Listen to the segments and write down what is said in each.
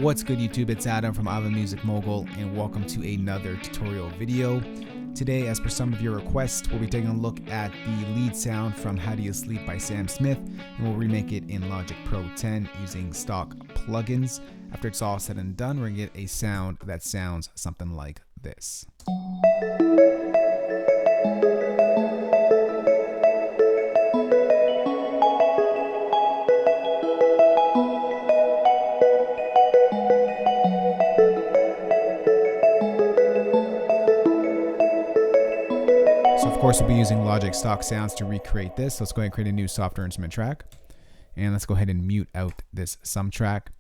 What's good YouTube, it's Adam from I'm a Music Mogul and welcome to another tutorial video. Today, as per some of your requests, we'll be taking a look at the lead sound from How Do You Sleep by Sam Smith, and we'll remake it in Logic Pro 10 using stock plugins. After it's all said and done, we're going to get a sound that sounds something like this. So of course we'll be using Logic stock sounds to recreate this. Let's go ahead and create a new software instrument track. And let's go ahead and mute out this sum track.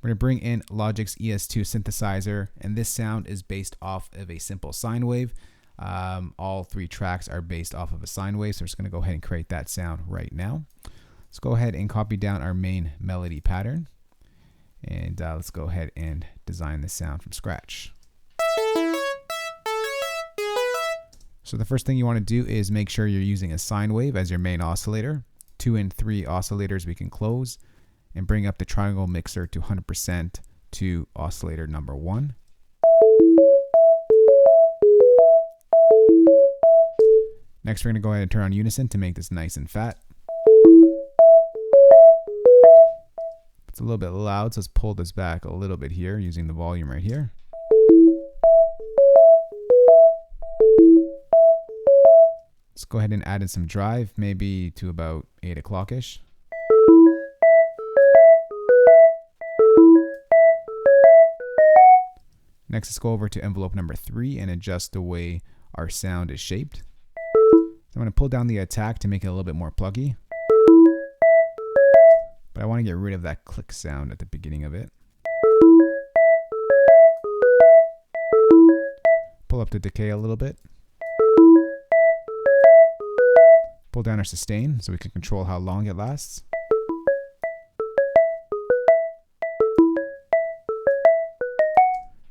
We're going to bring in Logic's ES2 synthesizer, and this sound is based off of a simple sine wave. All three tracks are based off of a sine wave, so we're just going to go ahead and create that sound right now. Let's go ahead and copy down our main melody pattern. And let's go ahead and design this sound from scratch. So the first thing you want to do is make sure you're using a sine wave as your main oscillator. 2 and 3 oscillators we can close, and bring up the triangle mixer to 100% to oscillator number 1. Next we're going to go ahead and turn on unison to make this nice and fat. It's a little bit loud, so let's pull this back a little bit here using the volume right here. Let's go ahead and add in some drive, maybe to about 8 o'clock-ish. Next, let's go over to envelope number 3 and adjust the way our sound is shaped. So I'm going to pull down the attack to make it a little bit more pluggy. But I want to get rid of that click sound at the beginning of it. Pull up the decay a little bit. Pull down our sustain so we can control how long it lasts.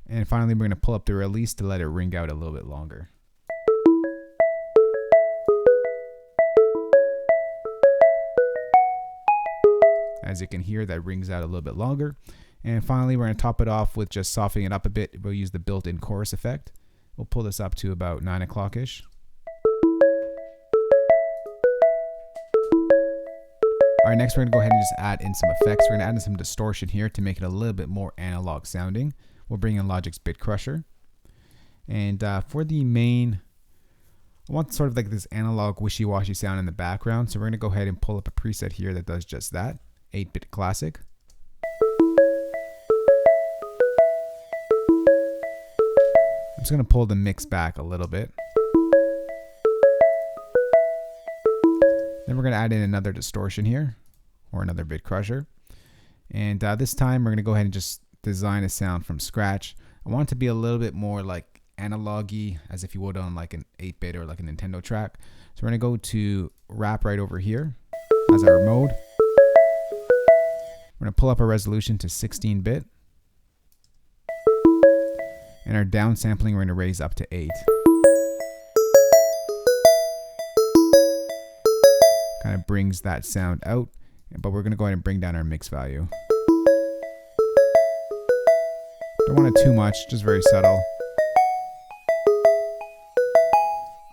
And finally, we're going to pull up the release to let it ring out a little bit longer. As you can hear, that rings out a little bit longer. And finally, we're going to top it off with just softening it up a bit. We'll use the built-in chorus effect. We'll pull this up to about 9 o'clock-ish. Alright, next we're going to go ahead and just add in some effects. We're going to add in some distortion here to make it a little bit more analog sounding. We'll bring in Logic's Bit Crusher. And for the main, I want sort of like this analog wishy-washy sound in the background. So we're going to go ahead and pull up a preset here that does just that. 8-bit classic. I'm just going to pull the mix back a little bit. Then we're going to add in another distortion here, or another bit crusher. And this time we're going to go ahead and just design a sound from scratch. I want it to be a little bit more like analog-y, as if you would on like an 8-bit or like a Nintendo track. So we're going to go to wrap right over here as our mode. We're going to pull up our resolution to 16-bit. And our downsampling we're going to raise up to 8. Kind of brings that sound out, but we're going to go ahead and bring down our mix value. Don't want it too much, just very subtle.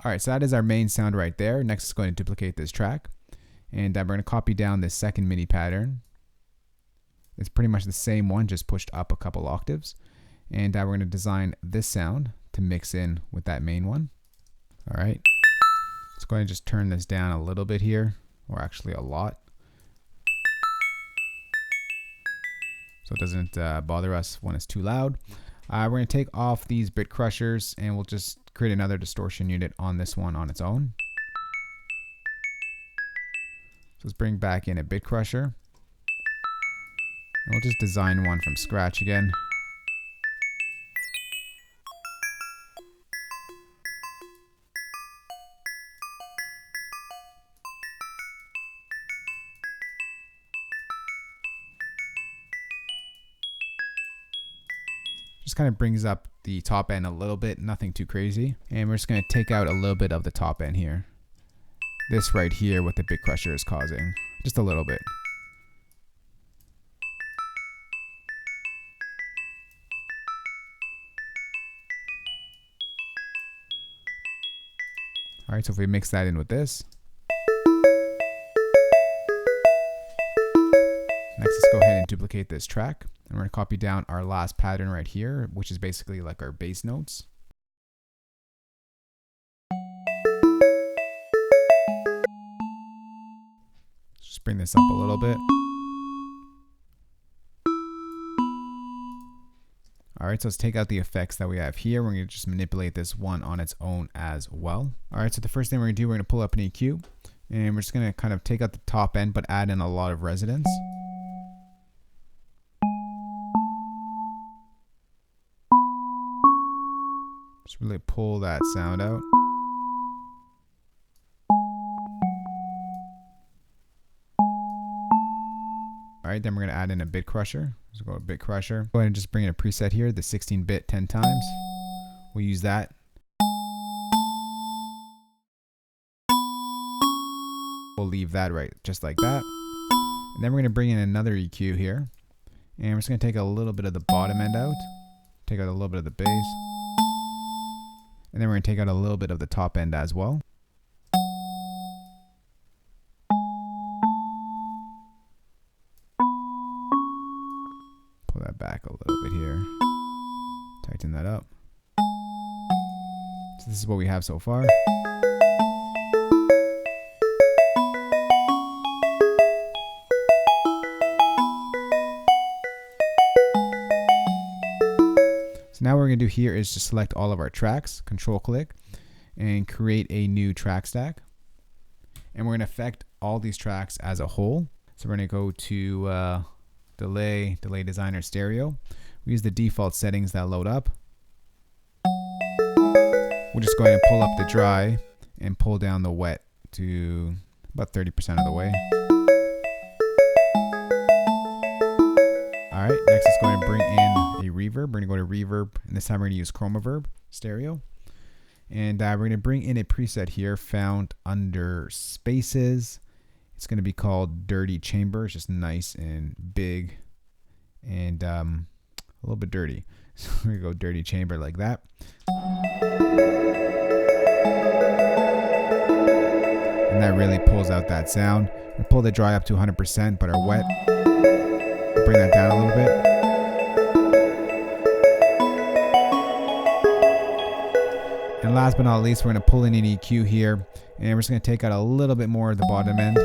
Alright, so that is our main sound right there. Next, let's go ahead and duplicate this track. And we're going to copy down this second MIDI pattern. It's pretty much the same one, just pushed up a couple octaves. And we're going to design this sound to mix in with that main one. Alright. Let's go ahead and just turn this down a little bit here, or actually a lot, so it doesn't bother us when it's too loud. We're going to take off these bit crushers and we'll just create another distortion unit on this one on its own. So let's bring back in a bit crusher, and we'll just design one from scratch again. Just kind of brings up the top end a little bit, nothing too crazy. And we're just going to take out a little bit of the top end here. This right here, what the bit crusher is causing. Just a little bit. All right, so if we mix that in with this. Next, let's go ahead and duplicate this track. And we're going to copy down our last pattern right here, which is basically like our bass notes. Just bring this up a little bit. All right, so let's take out the effects that we have here. We're going to just manipulate this one on its own as well. All right, so the first thing we're going to do, we're going to pull up an EQ. And we're just going to kind of take out the top end, but add in a lot of resonance. Just really pull that sound out. All right, then we're going to add in a bit crusher. Let's go to bit crusher. Go ahead and just bring in a preset here, the 16-bit 10 times. We'll use that. We'll leave that right just like that. And then we're going to bring in another EQ here. And we're just going to take a little bit of the bottom end out. Take out a little bit of the bass. And then we're going to take out a little bit of the top end as well. Pull that back a little bit here. Tighten that up. So this is what we have so far. So now what we're going to do here is just select all of our tracks, control click, and create a new track stack. And we're going to affect all these tracks as a whole. So we're going to go to delay designer stereo. We use the default settings that load up. We're just going to pull up the dry and pull down the wet to about 30% of the way. All right, next let's go ahead and bring in a reverb. We're going to go to reverb, and this time we're going to use chroma verb stereo. And we're going to bring in a preset here found under spaces. It's going to be called Dirty Chamber. It's just nice and big and a little bit dirty. So we're going to go Dirty Chamber like that. And that really pulls out that sound. We pull the dry up to 100%, but our wet, we'll bring that down a little bit. And last but not least, we're going to pull in an EQ here, and we're just going to take out a little bit more of the bottom end.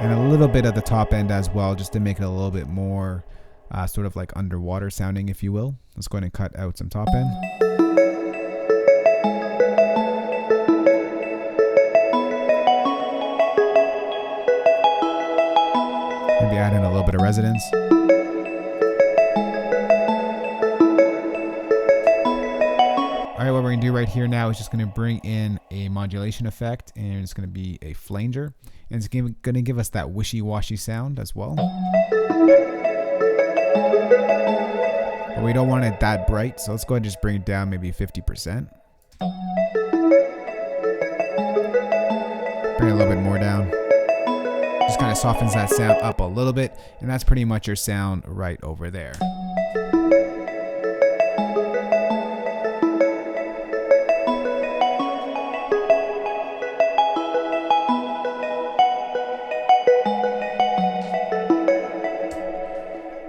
And a little bit of the top end as well, just to make it a little bit more sort of like underwater sounding, if you will. Let's go ahead and cut out some top end. Maybe add in a little bit of resonance. All right, what we're going to do right here now is just going to bring in a modulation effect, and it's going to be a flanger. And it's going to give us that wishy-washy sound as well. But we don't want it that bright, so let's go ahead and just bring it down maybe 50%. Bring it a little bit more down. Just kind of softens that sound up a little bit, and that's pretty much your sound right over there.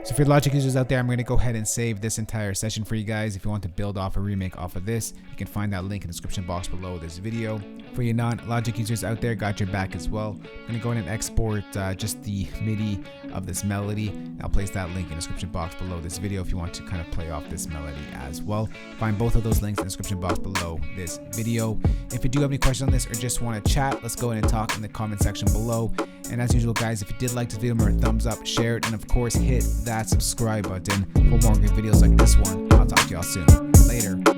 So for Logic users out there, I'm going to go ahead and save this entire session for you guys. If you want to build off a remake off of this, you can find that link in the description box below this video. For you non-Logic users out there, got your back as well. I'm going to go ahead and export just the MIDI of this melody. I'll place that link in the description box below this video if you want to kind of play off this melody as well. Find both of those links in the description box below this video. If you do have any questions on this or just want to chat, let's go ahead and talk in the comment section below. And as usual, guys, if you did like this video, remember thumbs up, share it, and of course hit that subscribe button for more good videos like this one. I'll talk to y'all soon. Later.